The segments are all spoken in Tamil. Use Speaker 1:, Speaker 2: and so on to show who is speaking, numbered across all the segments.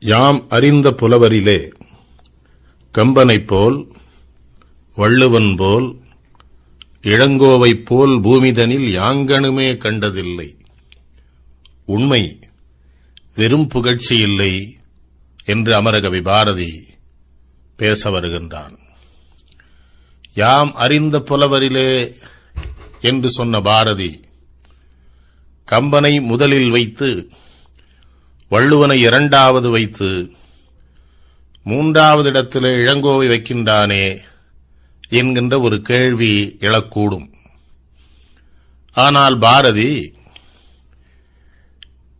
Speaker 1: யாம் அறிந்த புலவரிலே கம்பனைப் போல், வள்ளுவன் போல், இளங்கோவைப் போல் பூமிதனில் யாங்கணுமே கண்டதில்லை. உண்மை, வெறும் புகழ்ச்சி இல்லை என்று அமரகவி பாரதி பேச வருகின்றான். யாம் அறிந்த புலவரிலே என்று சொன்ன பாரதி கம்பனை முதலில் வைத்து, வள்ளுவனை இரண்டாவது வைத்து, மூன்றாவது இடத்திலே இளங்கோவை வைக்கின்றானே என்கின்ற ஒரு கேள்வி எழக்கூடும். ஆனால் பாரதி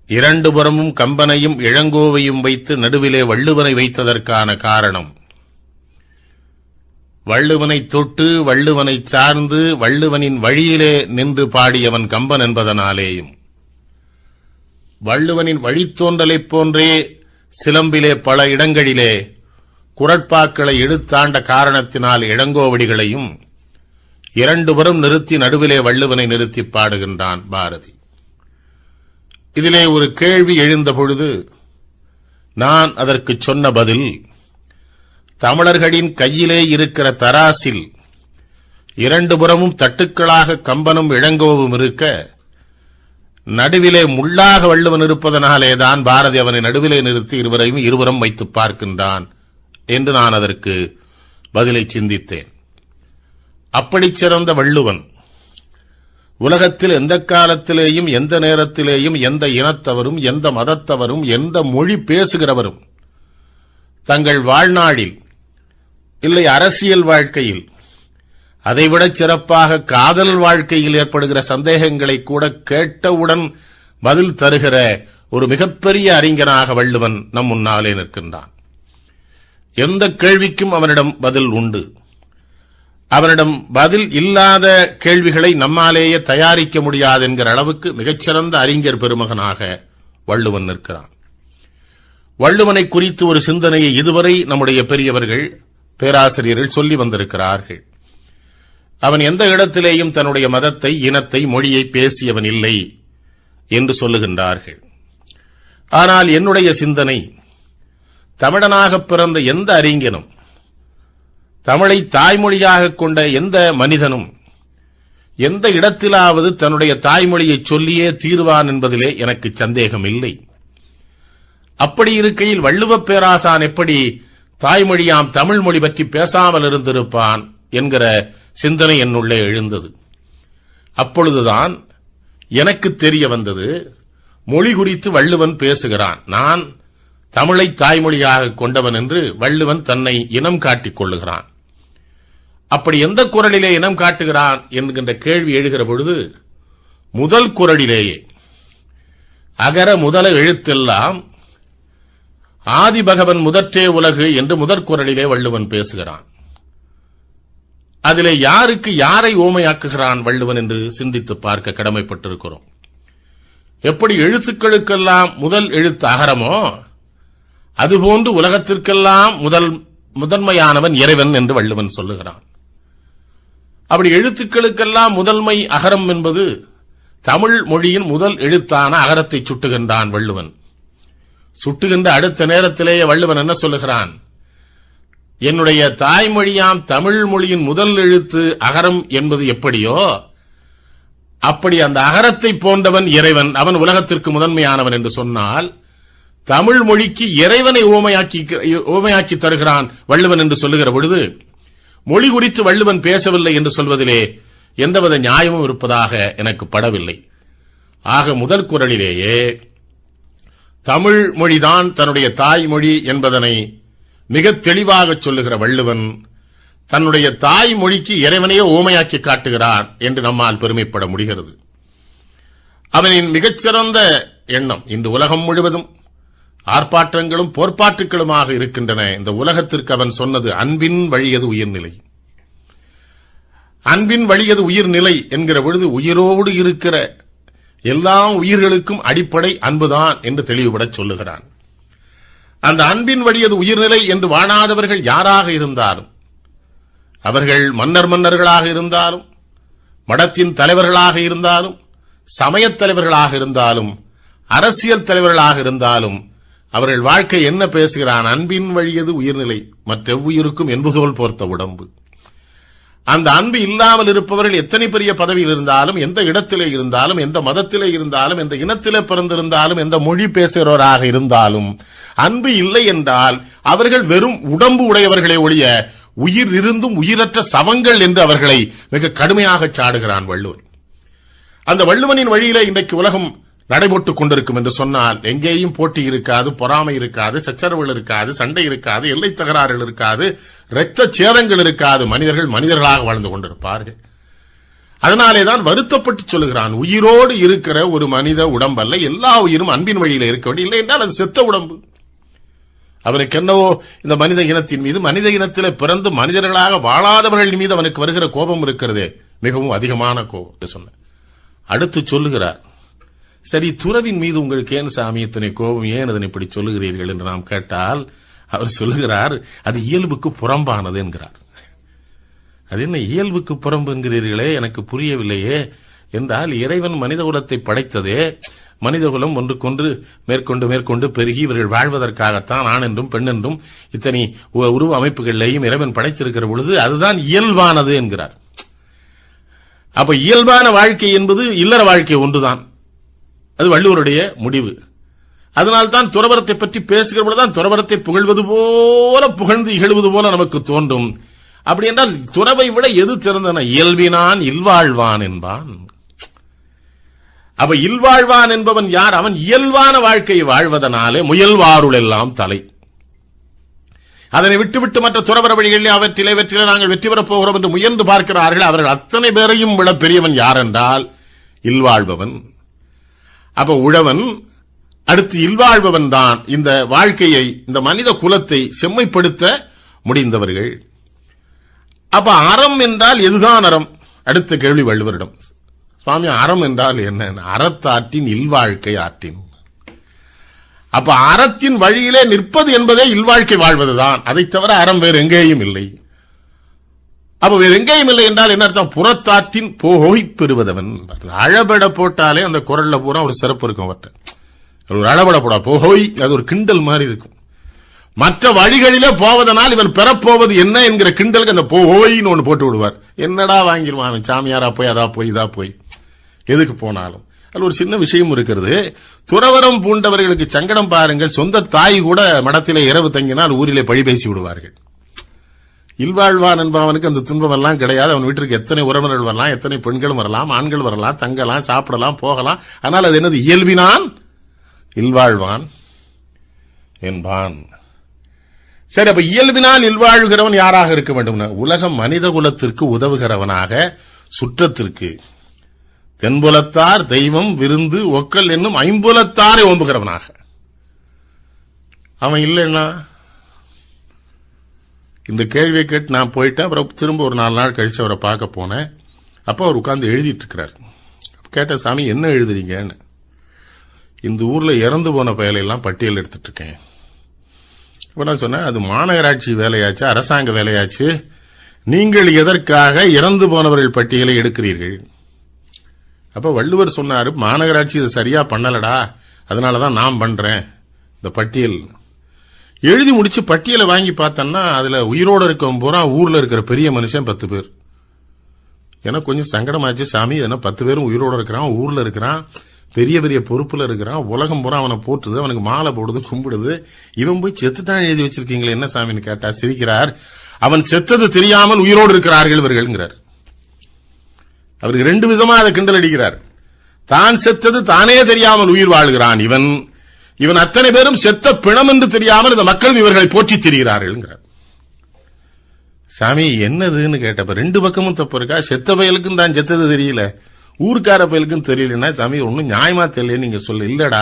Speaker 1: இரண்டு புறமும் கம்பனையும் இளங்கோவையும் வைத்து நடுவிலே வள்ளுவனை வைத்ததற்கான காரணம், வள்ளுவனை தொட்டு, வள்ளுவனை சார்ந்து, வள்ளுவனின் வழியிலே நின்று பாடியவன் கம்பன் என்பதனாலேயும், வள்ளுவனின் வழித்தோன்றலைப் போன்றே சிலம்பிலே பல இடங்களிலே குறட்பாக்களை எடுத்தாண்ட காரணத்தினால் இளங்கோவடிகளையும் இரண்டு புறம் நிறுத்தி நடுவிலே வள்ளுவனை நிறுத்தி பாடுகின்றான் பாரதி. இதிலே ஒரு கேள்வி எழுந்த பொழுது நான் அதற்கு சொன்ன பதில், தமிழர்களின் கையிலே இருக்கிற தராசில் இரண்டு புறமும் தட்டுக்களாக கம்பனும் இளங்கோவும் இருக்க, நடுவிலே முள்ளாக வள்ளுவன் இருப்பதனாலேதான் பாரதி அவனை நடுவிலே நிறுத்தி இருவரையும் இருபுறம் வைத்து பார்க்கின்றான் என்று நான் அதற்கு பதிலை சிந்தித்தேன். அப்படிச் சிறந்த வள்ளுவன் உலகத்தில் எந்த காலத்திலேயும், எந்த நேரத்திலேயும், எந்த இனத்தவரும், எந்த மதத்தவரும், எந்த மொழி பேசுகிறவரும் தங்கள் வாழ்நாளில், இல்லை அரசியல் வாழ்க்கையில், அதைவிட சிறப்பாக காதல் வாழ்க்கையில் ஏற்படுகிற சந்தேகங்களை கூட கேட்டவுடன் பதில் தருகிற ஒரு மிகப்பெரிய அறிஞனாக வள்ளுவன் நம் முன்னாலே நிற்கின்றான். எந்த கேள்விக்கும் அவனிடம் பதில் உண்டு. அவனிடம் பதில் இல்லாத கேள்விகளை நம்மாலேயே தயாரிக்க முடியாது என்கிற அளவுக்கு மிகச்சிறந்த அறிஞர் பெருமகனாக வள்ளுவன் நிற்கிறான். வள்ளுவனை குறித்து ஒரு சிந்தனையை இதுவரை நம்முடைய பெரியவர்கள், பேராசிரியர்கள் சொல்லி வந்திருக்கிறார்கள். அவன் எந்த இடத்திலேயும் தன்னுடைய மதத்தை, இனத்தை, மொழியை பேசியவன் இல்லை என்று சொல்லுகின்றார்கள். ஆனால் என்னுடைய சிந்தனை, தமிழனாக பிறந்த எந்த அறிஞனும், தமிழை தாய்மொழியாக கொண்ட எந்த மனிதனும் எந்த இடத்திலாவது தன்னுடைய தாய்மொழியை சொல்லியே தீர்வான் என்பதிலே எனக்கு சந்தேகம் இல்லை. அப்படி இருக்கையில் வள்ளுவப் பேராசான் எப்படி தாய்மொழியாம் தமிழ் மொழி பற்றி பேசாமல் இருந்திருப்பான் என்கிற சிந்தனை என்னுள்ளே எழுந்தது. அப்பொழுதுதான் எனக்கு தெரிய வந்தது, மொழி குறித்து வள்ளுவன் பேசுகிறான். நான் தமிழை தாய்மொழியாக கொண்டவன் என்று வள்ளுவன் தன்னை இனம் காட்டிக் கொள்ளுகிறான். அப்படி எந்த குறளிலே இனம் காட்டுகிறான் என்கின்ற கேள்வி எழுகிற பொழுது, முதல் குறளிலேயே அகர முதல எழுத்தெல்லாம் ஆதிபகவன் முதற்றே உலகு என்று முதற்குறளிலே வள்ளுவன் பேசுகிறான். அதிலே யாருக்கு யாரை ஓமையாக்குகிறான் வள்ளுவன் என்று சிந்தித்து பார்க்க கடமைப்பட்டிருக்கிறோம். எப்படி எழுத்துக்களுக்கெல்லாம் முதல் எழுத்து அகரமோ, அதுபோன்று உலகத்திற்கெல்லாம் முதன்மையானவன் இறைவன் என்று வள்ளுவன் சொல்லுகிறான். அப்படி எழுத்துக்களுக்கெல்லாம் முதன்மை அகரம் என்பது தமிழ் மொழியின் முதல் எழுத்தான அகரத்தை சுட்டுகின்றான் வள்ளுவன். சுட்டுகின்ற அடுத்த நேரத்திலேயே வள்ளுவன் என்ன சொல்லுகிறான், என்னுடைய தாய்மொழியாம் தமிழ் மொழியின் முதல் எழுத்து அகரம் என்பது எப்படியோ அப்படி அந்த அகரத்தை போன்றவன் இறைவன், அவன் உலகத்திற்கு முதன்மையானவன் என்று சொன்னால், தமிழ் மொழிக்கு இறைவனை ஓமையாக்கி தருகிறான் வள்ளுவன் என்று சொல்லுகிற பொழுது, மொழி குறித்து வள்ளுவன் பேசவில்லை என்று சொல்வதிலே எந்தவித நியாயமும் இருப்பதாக எனக்கு படவில்லை. ஆக முதல் குறளிலேயே தமிழ் மொழிதான் தன்னுடைய தாய்மொழி என்பதனை மிக தெளிவாக சொல்லுகிற வள்ளுவன் தன்னுடைய தாய்மொழிக்கு இறைவனையே ஓமையாக்கி காட்டுகிறான் என்று நம்மால் பெருமைப்பட முடிகிறது. அவனின் மிகச்சிறந்த எண்ணம் இன்று உலகம் முழுவதும் ஆர்ப்பாட்டங்களும் போர்ப்பாட்டுகளுமாக இருக்கின்றன. இந்த உலகத்திற்கு அவன் சொன்னது, அன்பின் வழியது உயிர்நிலை. அன்பின் வழியது உயிர்நிலை என்கிற பொழுது உயிரோடு இருக்கிற எல்லா உயிர்களுக்கும் அடிப்படை அன்புதான் என்று தெளிவுபட சொல்லுகிறான். அந்த அன்பின் வழியது உயிர்நிலை என்று வாழாதவர்கள் யாராக இருந்தாலும், அவர்கள் மன்னர்களாக இருந்தாலும், மடத்தின் தலைவர்களாக இருந்தாலும், சமயத் தலைவர்களாக இருந்தாலும், அரசியல் தலைவர்களாக இருந்தாலும், அவர்கள் வாழ்க்கை என்ன பேசுகிறான்? அன்பின் வழியது உயிர்நிலை, மற்றெவ்வுயிருக்கும் என்பதோல் போர்த்த உடம்பு. அந்த அன்பு இல்லாமல் இருப்பவர்கள் எத்தனை பெரிய பதவியில் இருந்தாலும், எந்த இடத்திலே இருந்தாலும், எந்த மதத்திலே இருந்தாலும், எந்த இனத்திலே பிறந்திருந்தாலும், எந்த மொழி பேசுகிறவராக இருந்தாலும், அன்பு இல்லை என்றால் அவர்கள் வெறும் உடம்பு உடையவர்களை ஒழிய உயிர் இருந்தும் உயிரற்ற சவங்கள் என்று அவர்களை மிக கடுமையாக சாடுகிறான் வள்ளுவன். அந்த வள்ளுவனின் வழியிலே இன்றைக்கு உலகம் நடைபெற்றுக் கொண்டிருக்கும் என்று சொன்னால் எங்கேயும் போட்டி இருக்காது, பொறாமை இருக்காது, சச்சரவுகள் இருக்காது, சண்டை இருக்காது, எல்லை தகராறுகள் இருக்காது, இரத்த சேதங்கள் இருக்காது. மனிதர்கள் மனிதர்களாக வாழ்ந்து கொண்டிருப்பார்கள். அதனாலேதான் வருத்தப்பட்டு சொல்லுகிறான், உயிரோடு இருக்கிற ஒரு மனித உடம்பல்ல, எல்லா உயிரும் அன்பின் வழியில இருக்க வேண்டும். இல்லை என்றால் அது செத்த உடம்பு. அவனுக்கு என்னவோ இந்த மனித இனத்தின் மீது, மனித இனத்திலே பிறந்து மனிதர்களாக வாழாதவர்கள் மீது அவனுக்கு வருகிற கோபம் இருக்கிறதே, மிகவும் அதிகமான கோபம் சொன்ன. அடுத்து சொல்லுகிறார், சரி, துறவின் மீது உங்களுக்கு ஏன் சாமி இத்தனை கோபம், ஏன் அதனை இப்படி சொல்லுகிறீர்கள் என்று நாம் கேட்டால் அவர் சொல்லுகிறார், அது இயல்புக்கு புறம்பானது என்கிறார். அது என்ன இயல்புக்கு புறம்பு என்கிறீர்களே, எனக்கு புரியவில்லையே என்றால், இறைவன் மனித குலத்தை படைத்ததே மனிதகுலம் ஒன்றுக்கொன்று மேற்கொண்டு பெருகி இவர்கள் வாழ்வதற்காகத்தான். ஆண் என்றும் பெண் என்றும் இத்தனை உருவ அமைப்புகளிலேயும் இறைவன் படைத்திருக்கிற பொழுது அதுதான் இயல்பானது என்கிறார். அப்ப இயல்பான வாழ்க்கை என்பது இல்லற வாழ்க்கை ஒன்றுதான். அது வள்ளுவருடைய முடிவு. அதனால்தான் துறவரத்தை பற்றி பேசுகிற பொழுதுதான் துறவரத்தை புகழ்வது போல, புகழ்ந்து இகழ்வது போல நமக்கு தோன்றும். அப்படி என்றால் துறவை விட எது சிறந்தன? இயல்பினான் இல்வாழ்வான் என்பான். அப்ப இல்வாழ்வான் என்பவன் யார்? அவன் இயல்பான வாழ்க்கையை வாழ்வதனாலே முயல்வாருள் எல்லாம் தலை. அதனை விட்டுவிட்டு மற்ற துறவர வழிகளில் அவற்றிலே நாங்கள் வெற்றி பெறப் போகிறோம் என்று முயன்று பார்க்கிறார்கள். அவர்கள் அத்தனை பேரையும் விட பெரியவன் யார் என்றால் இல்வாழ்பவன். அப்ப உழவன், அடுத்து இல்வாழ்பவன் தான் இந்த வாழ்க்கையை, இந்த மனித குலத்தை செம்மைப்படுத்த முடிந்தவர்கள். அப்ப அறம் என்றால் எதுதான் அறம்? அடுத்த கேள்வி வள்ளுவரிடம். சுவாமி, அறம் என்றால் என்ன? அறத்தாற்றின் இல்வாழ்க்கை ஆற்றின். அப்ப அறத்தின் வழியிலே நிற்பது என்பதே இல்வாழ்க்கை வாழ்வதுதான். அதை தவிர அறம் வேறு எங்கேயும் இல்லை. அப்ப வேறு எங்கேயும் இல்லை என்றால் என்ன அர்த்தம்? புறத்தாற்றின் போய் பெறுவதவன். அழபட போட்டாலே அந்த குரல்ல பூரா ஒரு சிறப்பு இருக்கும். அவர்கிட்ட ஒரு அழபட போடா போய், அது ஒரு கிண்டல் மாதிரி இருக்கும். மற்ற வழிகளிலே போவதனால் இவன் பெறப்போவது என்ன என்கிற கிண்டலுக்கு அந்த போயின்னு ஒன்று போட்டு விடுவார். என்னடா வாங்கிடுவான் அவன், சாமியாரா போய் அதா போய் இதா போய் எதுக்கு போனாலும். அது ஒரு சின்ன விஷயம் இருக்கிறது. துறவரம் பூண்டவர்களுக்கு சங்கடம் பாருங்கள். சொந்த தாய் கூட மடத்திலே இரவு தங்கினால் ஊரிலே பழி பேசி விடுவார்கள். இல்வாழ்வான் என்பவனுக்கு அந்த துன்பம் எல்லாம் கிடையாது. அவன் வீட்டிற்கு எத்தனை உறவினர்கள் வரலாம், எத்தனை பெண்களும் வரலாம், ஆண்கள் வரலாம், தங்கலாம், சாப்பிடலாம், போகலாம். ஆனால் அது என்னது? இயல்பினான் இல்வாழ்வான் என்பான். சரி, அப்ப இயல்பினால் இல்வாழ்கிறவன் யாராக இருக்க வேண்டும்? உலக மனித குலத்திற்கு உதவுகிறவனாக, சுற்றத்திற்கு தென்புலத்தார் தெய்வம் விருந்து ஒக்கல் என்னும் ஐம்புலத்தாரை ஓம்புகிறவனாக. அவன் இல்லைன்னா இந்த கேள்வியை கேட்டு நான் போயிட்டேன். அப்புறம் திரும்ப ஒரு 4 நாள் கழிச்சு அவரை பார்க்க போனேன். அப்ப அவர் உட்கார்ந்து எழுதிட்டு இருக்கிறார். கேட்ட, சாமி என்ன எழுதுறீங்கன்னு. இந்த ஊர்ல இறந்து போன வேலையெல்லாம் பட்டியல் எடுத்துட்டு இருக்கேன். அப்ப நான் சொன்னேன், அது மாநகராட்சி வேலையாச்சு, அரசாங்க வேலையாச்சு, நீங்கள் எதற்காக இறந்து போனவர்கள் பட்டியலை எடுக்கிறீர்கள்? அப்ப வள்ளுவர் சொன்னாரு, மாநகராட்சி இதை சரியா பண்ணலடா, அதனாலதான் நான் பண்றேன் இந்த பட்டியல். எழுதி முடிச்சு பட்டியலை வாங்கி பார்த்தோம்னா அதுல உயிரோடு இருக்கவன் பூரா ஊர்ல இருக்கிற பெரிய மனுஷன் 10 பேர். எனக்கு கொஞ்சம் சங்கடமாச்சு. சாமி, என்ன 10 பேரும் உயிரோடு இருக்கிறான், ஊர்ல இருக்கிறான், பெரிய பெரிய பொறுப்புல இருக்கிறான், உலகம் பூரா அவனை போட்டுது, அவனுக்கு மாலை போடுது, கும்பிடுது, இவன் போய் செத்துட்டான் எழுதி வச்சிருக்கீங்களே என்ன சாமின்னு கேட்டா சிரிக்கிறார். அவன் செத்தது தெரியாமல் உயிரோடு இருக்கிறார்கள் இவர்கள்ங்கிறார். அவருக்கு 2 விதமா அதை கிண்டல் அடிக்கிறார். தான் செத்தது தானே தெரியாமல் உயிர் வாழ்கிறான் இவன் அத்தனை பேரும் செத்த பிணம் என்று தெரியாமல் இந்த மக்களும் இவர்களை போற்றித் திரிகிறார்கள். சாமி என்னதுன்னு கேட்டப்ப 2 பக்கமும் தப்பு இருக்கா? செத்த பயலுக்கும் தான் செத்தது தெரியல, ஊருக்கார பயலுக்கும் தெரியலன்னா சாமி ஒன்னும் நியாயமா தெரியல நீங்க சொல்ல. இல்லடா,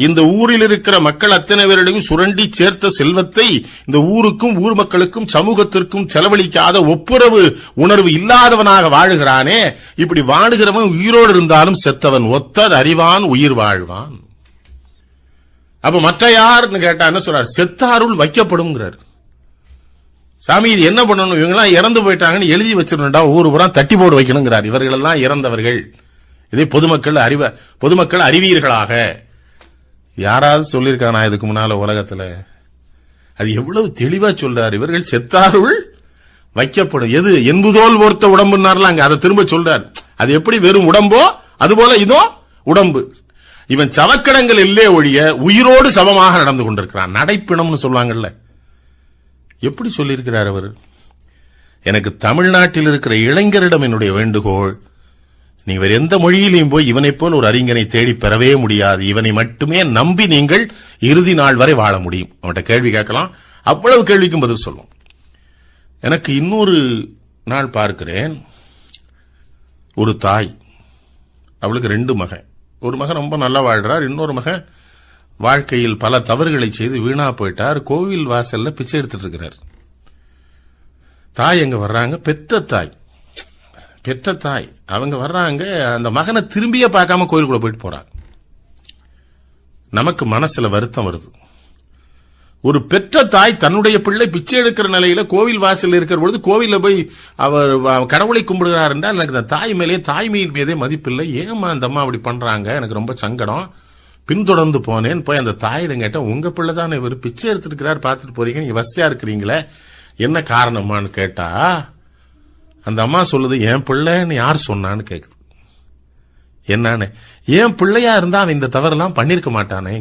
Speaker 1: இந்த ஊரில் இருக்கிற மக்கள் அத்தனை பேரிடையும் சுரண்டி சேர்த்த செல்வத்தை இந்த ஊருக்கும் ஊர் மக்களுக்கும் சமூகத்திற்கும் செலவழிக்காத ஒப்புரவு உணர்வு இல்லாதவனாக வாழுகிறானே, இப்படி வாழுகிறவன் உயிரோடு இருந்தாலும் செத்தவன் ஒத்தது அறிவான் உயிர் வாழ்வான். அப்ப மற்ற யாருன்னு கேட்டா என்ன சொல்றார்? செத்தாருள் வைக்கப்படும். சாமி இது என்ன பண்ணணும்? இவங்கெல்லாம் இறந்து போயிட்டாங்கன்னு எழுதி வச்சிருந்தா ஊர் பூரா தட்டி போடு வைக்கணுங்கிறார். இவர்கள் எல்லாம் இறந்தவர்கள், இதை பொதுமக்கள் அறிவீர்களாக யாராவது சொல்லியிருக்கானா இதுக்கு முன்னால உலகத்துல? அது எவ்வளவு தெளிவா சொல்றாரு. இவர்கள் செத்தாருள் வைக்கப்படும். எது என்புதோல் ஒருத்த உடம்புனார்ல, அங்க அதை திரும்ப சொல்றாரு. அது எப்படி வெறும் உடம்போ அதுபோல இதோ உடம்பு. இவன் சவக்கடங்கள் இல்லே ஒழிய உயிரோடு சமமாக நடந்து கொண்டிருக்கிறான். நடைப்பிணம்னு சொல்லுவாங்கல்ல, எப்படி சொல்லியிருக்கிறார் அவர். எனக்கு தமிழ்நாட்டில் இருக்கிற இளைஞரிடம் என்னுடைய வேண்டுகோள், நீ வேற எந்த மொழியிலையும் போய் இவனை போல் ஒரு அறிஞனை தேடி பெறவே முடியாது. இவனை மட்டுமே நம்பி நீங்கள் இறுதி நாள் வரை வாழ முடியும். அவன்கிட்ட கேள்வி கேட்கலாம், அவ்வளவு கேள்விக்கும் பதில் சொல்லும். எனக்கு இன்னொரு நாள் பார்க்கிறேன், ஒரு தாய், அவளுக்கு 2 மகன். ஒரு மகன் ரொம்ப நல்லா வாழ்றார், இன்னொரு மகன் வாழ்க்கையில் பல தவறுகளை செய்து வீணா போயிட்டார். கோவில் வாசல்ல பிச்சை எடுத்துட்டு இருக்கிறார். தாய் எங்க வர்றாங்க, பெற்ற தாய் அவங்க வர்றாங்க. அந்த மகனை திரும்பியே பார்க்காம கோயிலுக்குள்ள போயிட்டு போறாங்க. நமக்கு மனசுல வருத்தம் வருது. ஒரு பெற்ற தாய் தன்னுடைய பிள்ளை பிச்சை எடுக்கிற நிலையில கோவில் வாசல் இருக்கிற பொழுது கோவில போய் அவர் கடவுளை கும்பிடுகிறார் என்றால் எனக்கு அந்த தாய் மேலே, தாய்மையின் மீதே மதிப்பில்லை. ஏமா அந்த அம்மா அப்படி பண்றாங்க, எனக்கு ரொம்ப சங்கடம். பின்தொடர்ந்து போனேன். போய் அந்த தாயிடம் கேட்டேன், உங்க பிள்ளை தானே இவர் பிச்சை எடுத்துருக்கிறார், பார்த்துட்டு போறீங்க, நீங்க வசதியா இருக்கிறீங்களே, என்ன காரணமான்னு கேட்டா அந்த அம்மா சொல்லுது, என் பிள்ளைன்னு யார் சொன்னான்னு கேக்குது. என்னன்னு, என் பிள்ளையா இருந்தா அவன் இந்த தவறெல்லாம் பண்ணிருக்க மாட்டானே.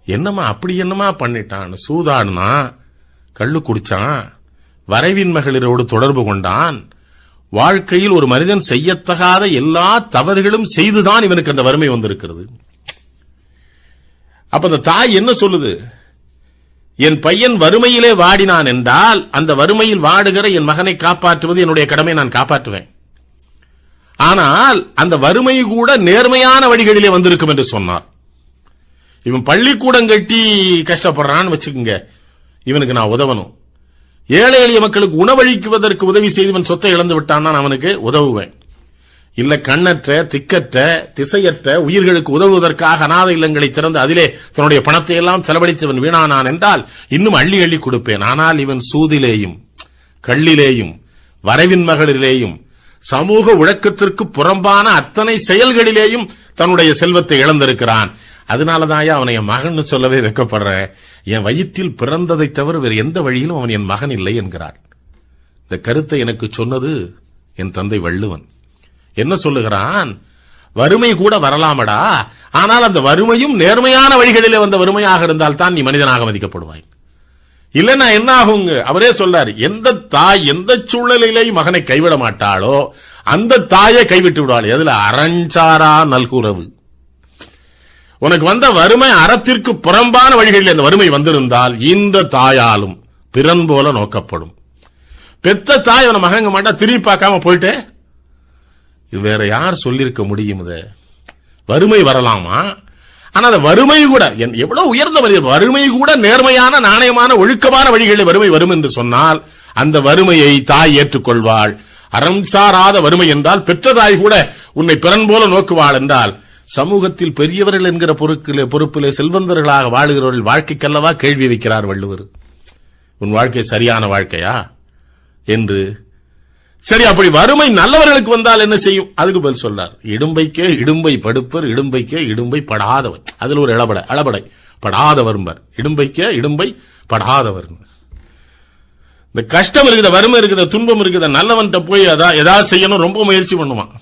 Speaker 1: என்னமா அப்படி என்னமா பண்ணிட்டான்? சூதாடுனா, கள்ளு குடிச்சான், வரைவின் மகளிரோடு தொடர்பு கொண்டான், வாழ்க்கையில் ஒரு மனிதன் செய்யத்தகாத எல்லா தவறுகளும் செய்துதான் இவனுக்கு அந்த வறுமை வந்திருக்கிறது. அப்ப அந்த தாய் என்ன சொல்லுது, என் பையன் வறுமையிலே வாடினான் என்றால் அந்த வறுமையில் வாடுகிற என் மகனை காப்பாற்றுவது என்னுடைய கடமை, நான் காப்பாற்றுவேன். ஆனால் அந்த வறுமை கூட நேர்மையான வழிகளிலே வந்திருக்கும் என்று சொன்னார். இவன் பள்ளிக்கூடம் கட்டி கஷ்டப்படுறான்னு வச்சுக்கோங்க, இவனுக்கு நான் உதவணும். ஏழை எளிய மக்களுக்கு உணவளிக்குவதற்கு உதவி செய்து இவன் சொத்தை இழந்து விட்டான், நான் அவனுக்கு உதவுவேன். இல்ல கண்ணற்ற, திக்கற்ற, திசையற்ற உயிர்களுக்கு உதவுவதற்காக அநாத இல்லங்களை திறந்து அதிலே தன்னுடைய பணத்தை எல்லாம் செலவழித்தவன் வீணானான் என்றால் இன்னும் அள்ளி அள்ளி கொடுப்பேன். ஆனால் இவன் சூதிலேயும், கள்ளிலேயும், வரைவின் மகளிலேயும், சமூக ஒழுக்கத்திற்கு புறம்பான அத்தனை செயல்களிலேயும் தன்னுடைய செல்வத்தை இழந்திருக்கிறான். அதனாலதான் அவனை என் மகன் சொல்லவே வெக்கப்படுறேன். என் வயிற்றில் பிறந்ததை தவிர வேறு எந்த வழியிலும் அவன் என் மகன் இல்லை என்கிறார். இந்த கருத்தை எனக்கு சொன்னது என் தந்தை வள்ளுவன். என்ன சொல்லுகிறான், வறுமை கூட வரலாமடா, ஆனால் அந்த வறுமையும் நேர்மையான வழிகளிலே வந்த வறுமையாக இருந்தால் தான் நீ மனிதனாக மதிக்கப்படுவாய். இல்லன்னா என்ன ஆகுங்க? அவரே சொல்றாரு, எந்த தாய் எந்த சூழலிலே மகனை கைவிட மாட்டாளோ அந்த தாயை கைவிட்டு விடுவாள். எதுல? அறஞ்சாரா நல்குறவு. உனக்கு வந்த வறுமை அறத்திற்கு புறம்பான வழிகளில் அந்த வறுமை வந்திருந்தால் இந்த தாயாலும் பிறன் போல நோக்கப்படும். பெத்த தாய் அவனை மகங்க மாட்டா, திரும்பி பார்க்காம போயிட்டே. இது வேற யார் சொல்லிருக்க முடியும்? வறுமை வரலாமா? ஆனா அந்த வறுமை கூட எவ்வளவு உயர்ந்த மனிதர், வறுமை கூட நேர்மையான நாணயமான ஒழுக்கமான வழிகளில் வறுமை வரும் என்று சொன்னால் அந்த வறுமையை தாய் ஏற்றுக்கொள்வாள். அறம் சாராத வறுமை என்றால் பெற்ற தாய் கூட உன்னை பிறன் போல நோக்குவாள் என்றால் சமூகத்தில் பெரியவர்கள் என்கிற பொறுப்பிலே செல்வந்தர்களாக வாழுகிறவர்கள் வாழ்க்கைக்கல்லவா கேள்வி வைக்கிறார் வள்ளுவர். உன் வாழ்க்கை சரியான வாழ்க்கையா என்று. சரி, அப்படி வறுமை நல்லவர்களுக்கு வந்தால் என்ன செய்யும்? அதுக்கு பதில் சொல்றார், இடும்பைக்கே இடும்பை படுப்பர், இடும்பைக்கே இடும்பை படாதவர். அதுல ஒரு அளபடை படாதவர், இடும்பைக்கே இடும்பை படாதவர். இந்த கஷ்டம் இருக்குத, வறுமை இருக்குத, துன்பம் இருக்குத, நல்லவன்கிட்ட போய் ஏதாவது செய்யணும் ரொம்ப முயற்சி பண்ணுவான்.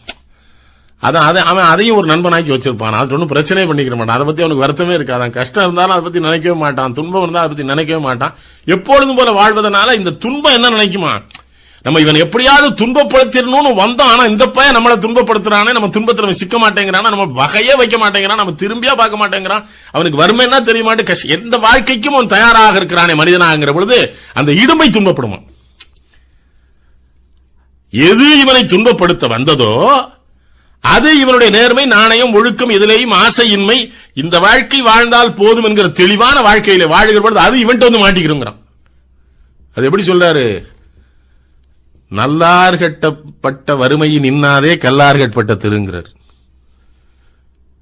Speaker 1: அவன் அதையும் ஒரு நண்பனாக்கி வச்சிருப்பான். அது ஒன்றும் பிரச்சனையே பண்ணிக்கிற மாட்டான். அதை பத்தி அவனுக்கு வருத்தமே இருக்காதான். கஷ்டம் இருந்தாலும் அதை பத்தி நினைக்கவே மாட்டான், துன்பம் இருந்தாலும் அதை பத்தி நினைக்கவே மாட்டான். எப்பொழுதும் போல வாழ்வதனால இந்த துன்பம் என்ன நினைக்குமா, நம்ம இவன் எப்படியாவது துன்பப்படுத்திடணும்னு வந்தோம். ஆனா இந்த பையன் நம்மளை துன்பப்படுத்துறானே, நம்ம துன்பத்துல சிக்க மாட்டேங்கிறான், நம்ம வகையே வைக்க மாட்டேங்கிறான், நம்ம திரும்பியா பார்க்க மாட்டேங்கிறான். அவனுக்கு வறுமைன்னா தெரிய மாட்டேன், எந்த வாழ்க்கைக்கும் அவன் தயாராக இருக்கிறானே மனிதனாகிற பொழுது அந்த இடும்பை துன்பப்படுமா. எது இவனை துன்பப்படுத்த வந்ததோ அது இவனுடைய நேர்மை, நாணயம், ஒழுக்கம், எதிலேயும் ஆசையின்மை, இந்த வாழ்க்கை வாழ்ந்தால் போதும் என்கிற தெளிவான வாழ்க்கையில வாழுகிற பொழுது அது இவன்ட்டு வந்து மாட்டிக்கிறோங்கிறான். அது எப்படி சொல்றாரு, நல்லார் கட்டப்பட்ட வறுமையின் இன்னாதே கல்லார் கட்பட்ட திருங்கிறார்.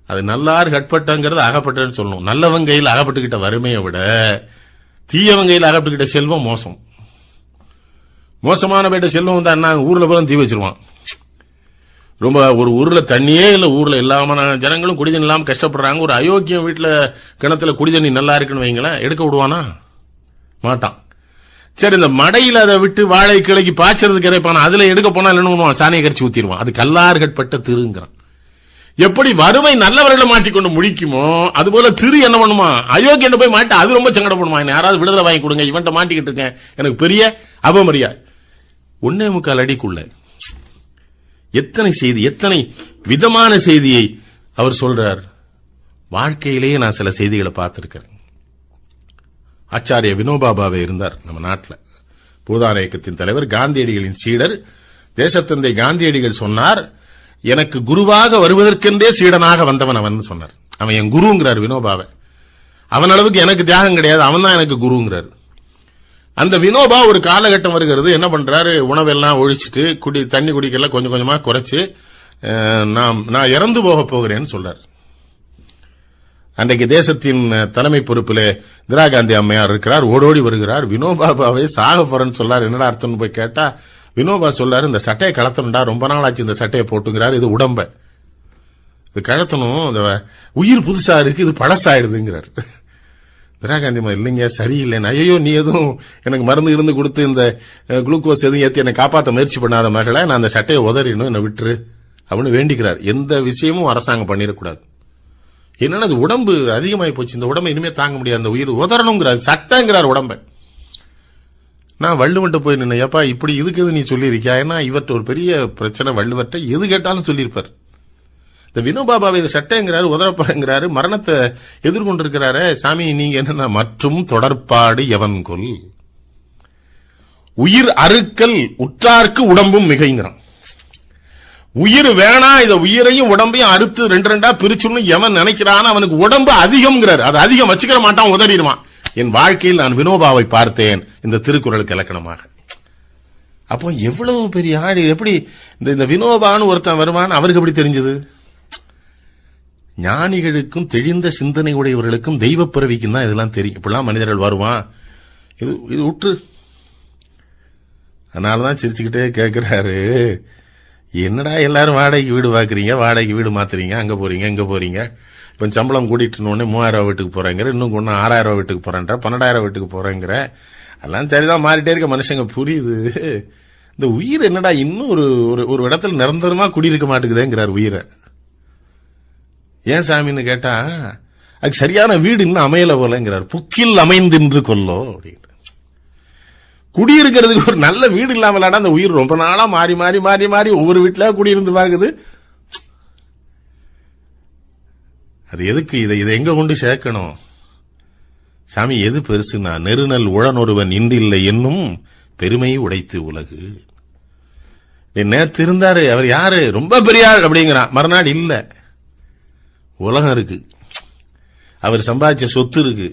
Speaker 1: அது நல்லார் கட்பட்டங்கிறது அகப்பட்டன்னு சொல்லணும். நல்லவன் கையில் அகப்பட்டுக்கிட்ட வறுமையை விட தீயவன் கையில் அகப்பட்டுக்கிட்ட செல்வம் மோசம். மோசமான பேட்ட செல்வம் வந்து அண்ணா ஊர்ல போல தீ வச்சிருவான். ரொம்ப ஒரு ஊர்ல தண்ணியே இல்ல, ஊர்ல இல்லாம ஜனங்களும் குடிதண்ணி இல்லாம கஷ்டப்படுறாங்க. ஒரு அயோக்கியம் வீட்டுல கிணத்துல குடிதண்ணி நல்லா இருக்குன்னு வைங்களேன், எடுக்க விடுவானா? மாட்டான். சரி, இந்த மடையில அதை விட்டு வாழை கிளைக்கு பாய்ச்சறதுக்கு இறைப்பானா, அதுல எடுக்க போனா என்ன பண்ணுவான்? சாணியை கரைச்சி ஊத்திடுவான். அது கல்லார்கட்பட்ட திருங்கிறான். எப்படி வறுமை நல்லவர்களை மாட்டிக்கொண்டு முடிக்குமோ அதுபோல திரு என்ன பண்ணுமா? அயோக்கியன் போய் மாட்ட அது ரொம்ப சங்கடப்படுமா? என்ன யாராவது விடுதலை வாங்கி கொடுங்க, இவன்ட்ட மாட்டிக்கிட்டு இருக்கேன், எனக்கு பெரிய அபமரியா. 1.25 அடிக்குள்ள எத்தனை செய்தி, எத்தனை விதமான செய்தியை அவர் சொல்றார். வாழ்க்கையிலேயே நான் சில செய்திகளை பார்த்திருக்கிறேன். ஆச்சாரிய வினோபா பாவே இருந்தார் நம்ம நாட்டில், பூதான இயக்கத்தின் தலைவர், காந்தியடிகளின் சீடர். தேசத்தந்தை காந்தியடிகள் சொன்னார், எனக்கு குருவாக வருவதற்கென்றே சீடனாக வந்தவன் அவன் சொன்னார். அவன் என் குருங்கிறார் வினோபாவை. அவன் அளவுக்கு எனக்கு தியாகம் கிடையாது, அவன் தான் எனக்கு குருங்கிறார். அந்த வினோபா ஒரு காலகட்டம் வருகிறது, என்ன பண்றாரு? உணவெல்லாம் ஒழிச்சிட்டு தண்ணி குடிக்கல கொஞ்சம் கொஞ்சமா குறைச்சு நான் இறந்து போக போகிறேன்னு சொல்றார். அன்றைக்கு தேசத்தின் தலைமை பொறுப்பில் இந்திரா காந்தி அம்மையார் இருக்கிறார். ஓடோடி வருகிறார். வினோபா பாவை சாக போறேன்னு சொல்லார். என்னடா அர்த்தம்னு போய் கேட்டா வினோபா சொல்றாரு, இந்த சட்டையை கலத்தணும்டா, ரொம்ப நாள் ஆச்சு இந்த சட்டையை போட்டுங்கிறாரு. இது உடம்ப இது கழத்தணும், இந்த உயிர் புதுசா இருக்கு, இது பழசாயிடுதுங்கிறார். இந்திரா காந்தி இல்லைங்க சரியில்லைன்னு. ஐயோ, நீ எதுவும் எனக்கு மருந்து இருந்து கொடுத்து இந்த குளுக்கோஸ் எதுவும் ஏற்றி என்னை காப்பாற்ற முயற்சி பண்ணாத மகளை, நான் அந்த சட்டையை உதறினும், என்னை விட்டுரு அப்படின்னு வேண்டிக்கிறார். எந்த விஷயமும் அரசாங்கம் பண்ணிடக்கூடாது. என்னன்னா அது உடம்பு அதிகமாகி போச்சு, இந்த உடம்பை இனிமே தாங்க முடியாது, அந்த உயிர் உதறணுங்கிறார், சட்டைங்கிறார் உடம்பை. நான் வள்ளுவன்ட்ட போய் நின்ன, ஏப்பா இப்படி இதுக்கு எது நீ சொல்லியிருக்கியா? ஏன்னா இவர்கிட்ட ஒரு பெரிய பிரச்சனை, வள்ளுவர்கிட்ட எது கேட்டாலும் சொல்லியிருப்பார். இந்த வினோபாபாவை இதை சட்டைங்கிறாரு, உதறப்பாங்கிறாரு, மரணத்தை எதிர்கொண்டிருக்கிறாரு. சாமி நீங்க என்னன்னா, மற்றும் தொடர்பாடு எவன் கொல், உயிர் அறுக்கல் உற்றார்க்கு உடம்பும் மிகைங்கிறான். உயிர் வேணா, இத உயிரையும் உடம்பையும் அறுத்து 2 பிரிச்சுன்னு எவன் நினைக்கிறான் அவனுக்கு உடம்பு அதிகம்ங்கிறார். அது அதிகம் வச்சுக்கிற மாட்டான், உதறிடுவான். என் வாழ்க்கையில் நான் வினோபாவை பார்த்தேன் இந்த திருக்குறளுக்கு இலக்கணமாக. அப்போ எவ்வளவு பெரிய ஆடு, எப்படி இந்த வினோபான்னு ஒருத்தன் வருவான், அவருக்கு எப்படி தெரிஞ்சது? ஞானிகளுக்கும் தெளிந்த சிந்தனை உடையவர்களுக்கும் தெய்வ பிறவிக்கும் தான் இதெல்லாம் தெரியும். இப்படிலாம் மனிதர்கள் வருவான், இது விட்டு. அதனாலதான் சிரிச்சுக்கிட்டே கேட்கிறாரு, என்னடா எல்லாரும் வாடகைக்கு வீடு பாக்குறீங்க, வாடகைக்கு வீடு மாத்துறீங்க, அங்க போறீங்க இங்க போறீங்க, இப்ப சம்பளம் கூட்டிட்டு 3000 வீட்டுக்கு போறேங்கிற, இன்னும் 6000 வீட்டுக்கு போறேன்ற, 12000 வீட்டுக்கு போறேங்கிற, எல்லாம் சரிதான், மாறிட்டே இருக்க மனுஷங்க, புரியுது. இந்த உயிர் என்னடா இன்னும் ஒரு இடத்துல நிரந்தரமா குடியிருக்க மாட்டேங்குதுங்கிறார் உயிரை. ஏன் சாமின்னு கேட்டா, அது சரியான வீடு இன்னும் அமையல போலங்கிறார். புக்கில் அமைந்தின்று கொல்லோ அப்படின்னு. குடியிருக்கிறதுக்கு ஒரு நல்ல வீடு இல்லாமலாடா அந்த உயிர் ரொம்ப நாளா மாறி மாறி மாறி மாறி ஒவ்வொரு வீட்டுல குடியிருந்து பாக்குது. அது எதுக்கு? இதை எங்க கொண்டு சேர்க்கணும்? சாமி எது பெருசுன்னா, நெருநல் உழனொருவன் இன்றில்லை என்னும் பெருமை உடைத்து உலகு. நேத்து இருந்தாரு, அவர் யாரு, ரொம்ப பெரிய ஆள் அப்படிங்கிறான், மறுநாள் இல்ல. உலகம் இருக்கு, அவர் சம்பாதிச்ச சொத்து இருக்கு,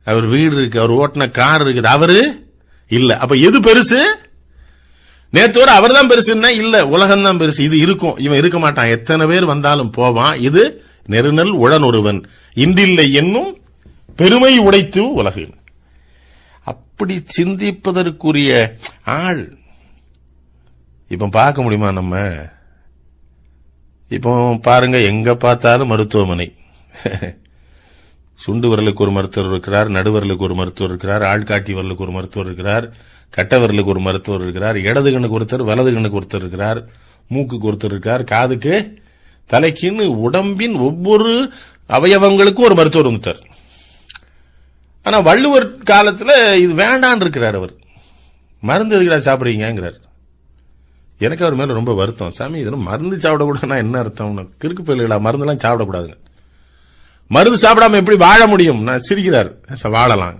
Speaker 1: அவர் வீடு இருக்கு, அவர் ஓட்டின கார் இருக்குது, அவரு இல்ல. அப்ப எது பெருசு? நேத்து வர அவர் தான் பெருசுன்னா இல்ல, உலகம் தான் பெருசு. இது இருக்கும், இவன் இருக்க மாட்டான், எத்தனை பேர் வந்தாலும் போவான். இது நெருநல் உழனொருவன் இன்றில்லை என்னும் பெருமை உடைத்து உலகு. அப்படி சிந்திப்பதற்குரிய ஆள் இப்ப பார்க்க முடியுமா? நம்ம இப்போ பாருங்க, எங்க பார்த்தாலும் மருத்துவமனை. சுண்டு விரலுக்கு ஒரு மருத்துவர் இருக்கிறார், நடுவரலுக்கு ஒரு மருத்துவர் இருக்கிறார், ஆள்காட்டி வரலுக்கு ஒரு மருத்துவர் இருக்கிறார், கட்ட விரலுக்கு ஒரு மருத்துவர் இருக்கிறார், இடது கண்ணுக்கு ஒருத்தர், வலது கண்ணுக்கு ஒருத்தர் இருக்கிறார், மூக்குக்கு ஒருத்தர் இருக்கார், காதுக்கு, தலைக்குன்னு உடம்பின் ஒவ்வொரு அவயவங்களுக்கும் ஒரு மருத்துவர் வந்துட்டார். ஆனா வள்ளுவர் காலத்துல இது வேண்டான் இருக்கிறார். அவர் மருந்து எதுக்கடா சாப்பிடுறீங்கிறார். எனக்கு அவர் மேல ரொம்ப வருத்தம். சாமி இதெல்லாம் மருந்து சாப்பிடக்கூடாதுன்னா என்ன அர்த்தம்? கிறுக்கு பயில்களா, மருந்தெல்லாம் சாப்பிடக்கூடாதுங்க. மருந்து சாப்பிடாம எப்படி வாழ முடியும்? நான் சிரிக்கிறார். வாழலாம்,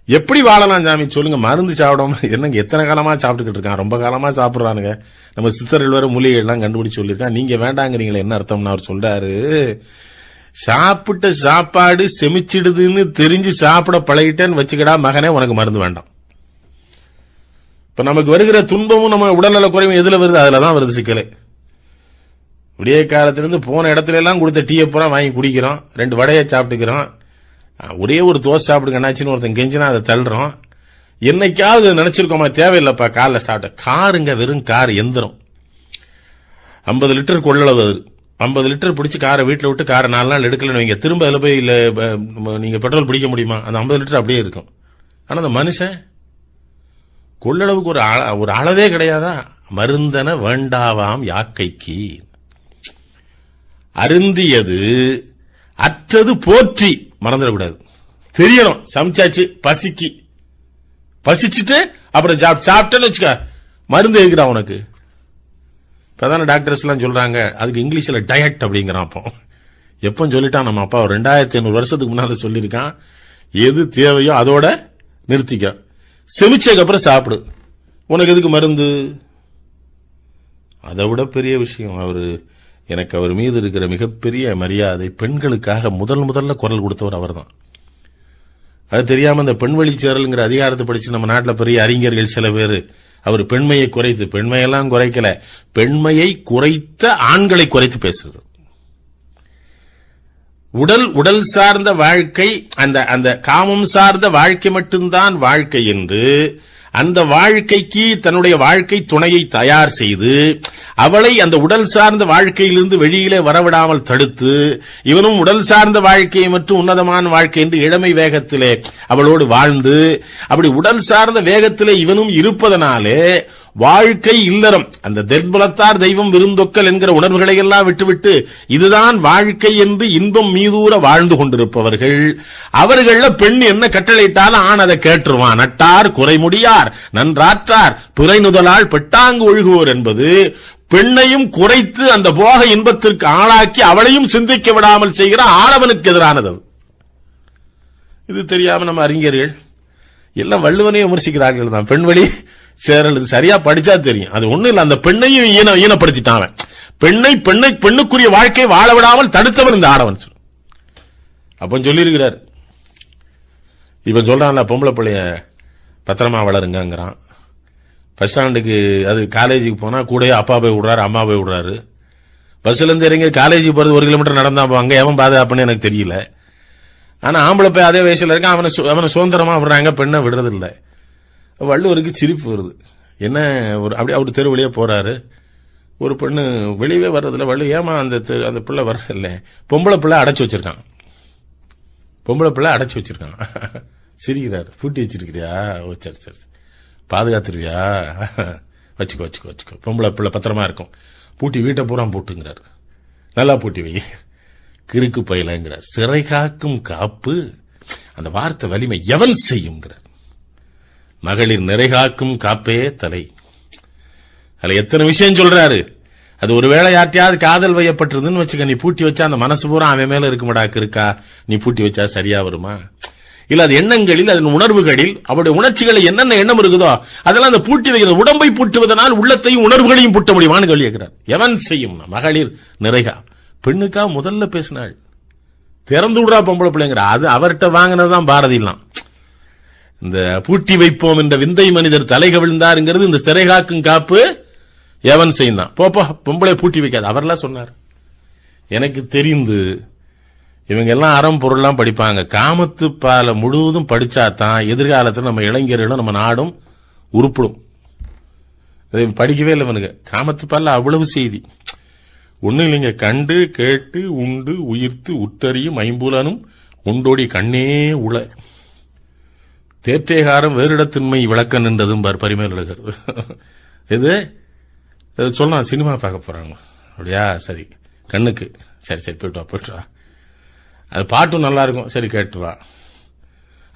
Speaker 1: எப்படி வாழலாம் சாமி சொல்லுங்க? மருந்து சாப்பிடாம என்னங்க, எத்தனை காலமா சாப்பிட்டுக்கிட்டு இருக்கான், ரொம்ப காலமா சாப்பிடுறானுங்க. நம்ம சித்தர்கள் வேற மூலிகைகள் எல்லாம் கண்டுபிடிச்சு சொல்லியிருக்கான். நீங்க வேண்டாங்கிறீங்களே, என்ன அர்த்தம்னு அவர் சொல்றாரு. சாப்பிட்ட சாப்பாடு செமிச்சிடுதுன்னு தெரிஞ்சு சாப்பிட பழகிட்டேன்னு வச்சுக்கடா மகனே, உனக்கு மருந்து வேண்டாம். இப்ப நமக்கு வருகிற துன்பமும் நம்ம உடல்நல குறைவும் எதுல வருது? அதுலதான் வருது சிக்கலே. விடிய காலத்திலிருந்து போன இடத்துல எல்லாம் கொடுத்த டீயை பூரா வாங்கி குடிக்கிறோம், 2 வடையை சாப்பிட்டுக்கிறோம், ஒரே ஒரு தோசை சாப்பிடுங்க என்னாச்சுன்னு ஒருத்தன் கெஞ்சினா அதை தள்ளுறோம். என்னைக்காவது நினைச்சிருக்கோமா? தேவையில்லைப்பா, காலைல சாப்பிட்ட காருங்க, வெறும் கார், எந்திரம். 50 லிட்டர் கொள்ளளவு. 50 லிட்டர் பிடிச்சி காரை வீட்டில் விட்டு காரை 4 நாள் எடுக்கலன்னு வைங்க, திரும்ப அதில் போய் இல்லை நீங்க பெட்ரோல் பிடிக்க முடியுமா? அந்த 50 லிட்டர் அப்படியே இருக்கும். ஆனா அந்த மனுஷன் கொள்ளளவுக்கு ஒரு அளவே கிடையாதா? மருந்தன வேண்டாவாம் யாக்கைக்கு, அருந்தியது அற்றது போற்றி மறந்துடக்கூடாது. தெரியணும் சமைச்சாச்சு, பசிச்சுட்டு அப்புறம் சாப்பிட்டேன்னு வச்சுக்க, மருந்து எதுக்குடா உனக்கு? இப்பதான டாக்டர்ஸ் எல்லாம் சொல்றாங்க, அதுக்கு இங்கிலீஷ்ல டயட் அப்படிங்கிறான். அப்போ எப்ப சொல்லிட்டான் நம்ம அப்பா, 2500 வருஷத்துக்கு முன்னால சொல்லியிருக்கான், எது தேவையோ அதோட நிறுத்திக்க, செமிச்சதுக்கு அப்புறம் சாப்பிடு, உனக்கு எதுக்கு மருந்து? அதை விட பெரிய விஷயம், எனக்கு அவர் மீது இருக்கிற மிகப்பெரிய மரியாதை, பெண்களுக்காக முதல்ல குரல் கொடுத்தவர் அவர் தான். அது தெரியாம இந்த பெண்வழி சேரல்ங்கிற அதிகாரத்தை படிச்சு நம்ம நாட்டில் பெரிய அறிஞர்கள் சில பேர் அவர் பெண்மையை குறைத்து, பெண்மையெல்லாம் குறைக்கல, பெண்மையை குறைத்த ஆண்களை குறைத்து பேசுறது. உடல் சார்ந்த வாழ்க்கை, அந்த காமம் சார்ந்த வாழ்க்கை மட்டும்தான் வாழ்க்கை என்று அந்த வாழ்க்கைக்கு தன்னுடைய வாழ்க்கை துணையை தயார் செய்து அவளை அந்த உடல் சார்ந்த வாழ்க்கையிலிருந்து வெளியிலே வரவிடாமல் தடுத்து, இவனும் உடல் சார்ந்த வாழ்க்கையை மற்றும் உன்னதமான வாழ்க்கை என்று இளமை வேகத்திலே அவளோடு வாழ்ந்து, அப்படி உடல் சார்ந்த வேகத்திலே இவனும் இருப்பதனாலே வாழ்க்கை இல்லறம், அந்த தென்புலத்தார் தெய்வம் விருந்தொக்கல் என்கிற உணர்வுகளை எல்லாம் விட்டுவிட்டு இதுதான் வாழ்க்கை என்று இன்பம் மீதூர வாழ்ந்து கொண்டிருப்பவர்கள். அவர்கள பெண் என்ன கட்டளையிட்டாலும் ஆண் அதை கேட்டுருவான். நட்டார் குறைமுடியார் நன்றாற்றார் புரைநுதலால் பெட்டாங்கு ஒழுகுவோர் என்பது பெண்ணையும் குறைத்து அந்த போக இன்பத்திற்கு ஆளாக்கி அவளையும் சிந்திக்க விடாமல் செய்கிற ஆளவனுக்கு எதிரானது. இது தெரியாம நம்ம அறிஞர்கள் எல்லாம் வள்ளுவனையும் விமர்சிக்கிறார்கள் தான். பெண்வழி சேரல் சரியா படிச்சா தெரியும், அது ஒண்ணு இல்ல, அந்த பெண்ணையும் ஈனப்படுத்திட்டான். பெண்ணுக்குரிய வாழ்க்கை வாழ விடாமல் தடுத்தவன் இந்த ஆடவன். அப்ப சொல்லியிருக்கிறார், இப்ப சொல்றான்ல பொம்பளை பிள்ளைய பத்திரமா வளருங்கிறான். பஸ் ஸ்டாண்டுக்கு அது காலேஜுக்கு போனா கூட அப்பா போய் விடுறாரு, அம்மா போய் விடுறாரு. பஸ்ல இருந்து இறங்கி காலேஜுக்கு போறது 1 கிலோமீட்டர் நடந்தா போவாங்க, எவன் பாதுகாப்புன்னு எனக்கு தெரியல. ஆனா ஆம்பளை போய் அதே வயசுல இருக்கான், அவனை சுதந்திரமா விடுறாங்க, பெண்ணை விடுறது இல்லை. வள்ளுவருக்கு சிரிப்பு வருது. என்ன அப்படி அவர் தெரு வழியா போறாரு, ஒரு பெண்ணு வெளியவே வர்றதில்ல. வள்ளு ஏமா அந்த பிள்ளை வர்றதில்ல, பொம்பளை பிள்ளை அடைச்சு வச்சிருக்கான், சிரிக்கிறாரு. பூட்டி வச்சிருக்கிறியா? ஓ சரி சரி, பாதுகாத்துருவியா? வச்சுக்கோ, பொம்பளை பிள்ளை பத்திரமா இருக்கும், பூட்டி வீட்டை பூரா போட்டுங்கிறாரு. நல்லா பூட்டி வை, கிறுக்கு பயிலங்கிறார். சிறை காக்கும் காப்பு, அந்த வார்த்தை வலிமை எவன் செய்யுங்கிறார். மகளிர் நிறைகாக்கும் காப்பே தலை. அதுல எத்தனை விஷயம் சொல்றாரு. அது ஒருவேளை யார்ட்டையாவது காதல் வையப்பட்டிருந்துன்னு வச்சுக்க, நீ பூட்டி வச்சா அந்த மனசு பூரா அவன் மேல இருக்குமாடாக்கு இருக்கா, நீ பூட்டி வச்சா சரியா வருமா? இல்ல அது எண்ணங்களில், அதன் உணர்வுகளில், அவருடைய உணர்ச்சிகளில் என்னென்ன எண்ணம் இருக்குதோ அதெல்லாம் அந்த பூட்டி வைக்கிறது. உடம்பை பூட்டுவதனால் உள்ளத்தையும் உணர்வுகளையும் பூட்ட முடியுமான்னு கேள்வி கேட்கிறார். எவன் செய்யும்? மகளிர் நிறைகா. பெண்ணுக்கா முதல்ல பேசினாள், திறந்து விடுறா பொம்பளை பிள்ளைங்கிற. அது அவர்கிட்ட வாங்கினதுதான் பாரதியெல்லாம். இந்த பூட்டி வைப்போம் என்ற விந்தை மனிதர் தலை கவிழ்ந்தாருங்கிறது இந்த சிறை காக்கும் காப்பு எவன் செய்தான். போப்பா பொம்பளை பூட்டி வைக்காது அவர்லாம் சொன்னார். எனக்கு தெரிந்து இவங்க எல்லாம் அறம் பொருள்லாம் படிப்பாங்க. காமத்து பால முழுவதும் படிச்சாதான் எதிர்காலத்தில் நம்ம இளைஞர்களும் நம்ம நாடும் உருப்பிடும். படிக்கவே இல்லை இவனுக்கு. காமத்து பால அவ்வளவு செய்தி ஒன்னும் இல்லைங்க. கண்டு கேட்டு உண்டு உயிர்த்து உற்றறியும் ஐம்புலனும் உண்டோடி கண்ணே உள தேற்றேகாரம் வேறிடத்தின்மை விளக்க நின்றதும் பரிமேலழகர். இது சொல்லலாம், சினிமா பார்க்க போறாங்க அப்படியா? சரி, கண்ணுக்கு சரி போயிட்டு வா. அது பாட்டும் நல்லா இருக்கும், சரி கேட்டு வா.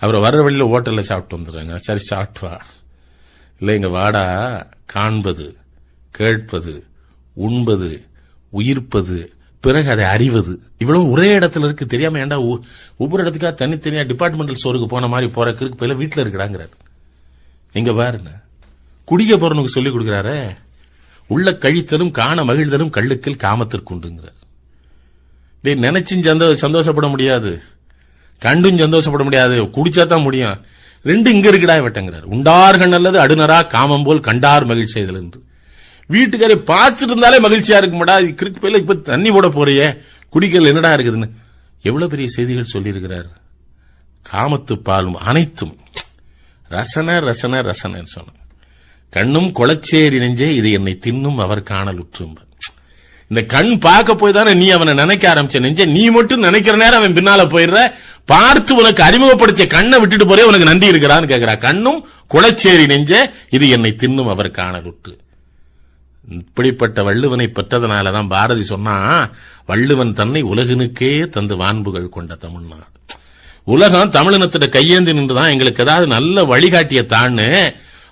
Speaker 1: அப்புறம் வர்ற வழியில் ஹோட்டல்ல சாப்பிட்டு வந்துடுறாங்க, சரி சாப்பிட்டு வா. இல்லை இங்க வாடா, காண்பது கேட்பது உண்பது உயிர்ப்பது பிறகு அதை அறிவது இவ்வளவு ஒரே இடத்துல இருக்கு. தெரியாம ஏண்டா ஒவ்வொரு இடத்துக்கா தனித்தனியா டிபார்ட்மெண்டல் ஸ்டோருக்கு போன மாதிரி போற கிருக்கு போயில வீட்டுல இருக்கிறாங்கிறார். எங்க பாருங்க, குடிக்க போறனுக்கு சொல்லி கொடுக்கிறாரு. உள்ள கழித்தலும் காண மகிழ்தலும் கள்ளுக்கில் காமத்திற்குண்டுங்கிறார். நினைச்சும் சந்தோஷப்பட முடியாது, கண்டும் சந்தோஷப்பட முடியாது, குடிச்சாதான் முடியும். 2 இங்க இருக்குடா வெட்டங்கிறார். உண்டார்கள் நல்லது அடுநரா காமம் போல் கண்டார் மகிழ்ச்சி செய்தல் என்று. வீட்டுக்காரை பார்த்துட்டு இருந்தாலே மகிழ்ச்சியா இருக்குமாடா, கிறுக்கு போயில இப்ப தண்ணி போட போறியே, குடிக்கல் என்னடா இருக்குதுன்னு எவ்வளவு பெரிய செய்திகள் சொல்லியிருக்கிறார். காமத்து பாலும் அனைத்தும் ரசன ரசன ரசன சொன்ன. கண்ணும் கொளச்சேரி நெஞ்சே இது என்னை தின்னும் அவர் காணல் உற்றும். இந்த கண் பார்க்க போய் தானே நீ அவனை நினைக்க ஆரம்பிச்ச. நெஞ்ச நீ மட்டும் நினைக்கிற நேரம் அவன் பின்னால போயிடுற. பார்த்து உனக்கு அறிமுகப்படுத்திய கண்ணை விட்டுட்டு போறே உனக்கு நன்றி இருக்கிறான்னு கேட்கிறா. கண்ணும் குளச்சேரி நெஞ்ச இது என்னை தின்னும் அவர் காணலுற்று. இப்படிப்பட்ட வள்ளுவனை பெற்றதனாலதான் பாரதி சொன்னா, வள்ளுவன் தன்னை உலகினுக்கே தந்து வான்புகள் கொண்ட தமிழ்நாடு. உலகம் தமிழினத்திட கையேந்தி நின்றுதான் எங்களுக்கு ஏதாவது நல்ல வழிகாட்டிய தான்னு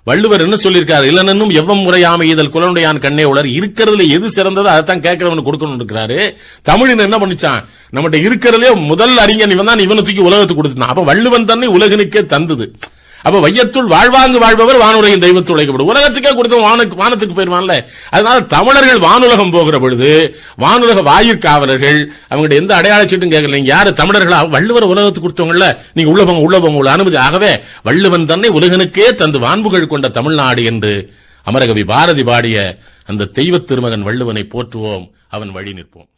Speaker 1: வள்ளுவர் என்ன சொல்லியிருக்காரு, இல்லனும் எவ்வம் முறையாம இதழ் குலனுடையான் கண்ணே உலர். இருக்கிறதுல எது சிறந்ததோ அதைத்தான் கேட்கிறவனு கொடுக்கணும் இருக்கிறாரு. தமிழின் என்ன பண்ணிச்சான், நம்மகிட்ட இருக்கிறதுலே முதல் அறிஞன் இவன் தான், இவனை தூக்கி உலகத்துக்கு கொடுத்துட்டான். அப்ப வள்ளுவன் தன்னை உலகினுக்கே தந்தது. அப்ப வையத்துள் வாழ்வாங்கு வாழ்பவர் வானுலகின் தெய்வத்து உழைக்கப்படும். உலகத்துக்கே கொடுத்த வானத்துக்கு போயிருவான்ல. அதனால தமிழர்கள் வானுலகம் போகிற பொழுது வானுலக வாயிற்காவலர்கள் அவங்ககிட்ட எந்த அடையாள சீட்டும் கேட்கல. நீங்க யாரு தமிழர்களா, வள்ளுவர் உலகத்துக்கு கொடுத்தவங்கள நீங்க உள்ள போங்க உள்ள அனுமதி. ஆகவே வள்ளுவன் தன்னை உலகனுக்கே தந்து வான்புகள் கொண்ட தமிழ்நாடு என்று அமரகவி பாரதி பாடிய அந்த தெய்வத் திருமகன் வள்ளுவனை போற்றுவோம், அவன் வழி நிற்போம்.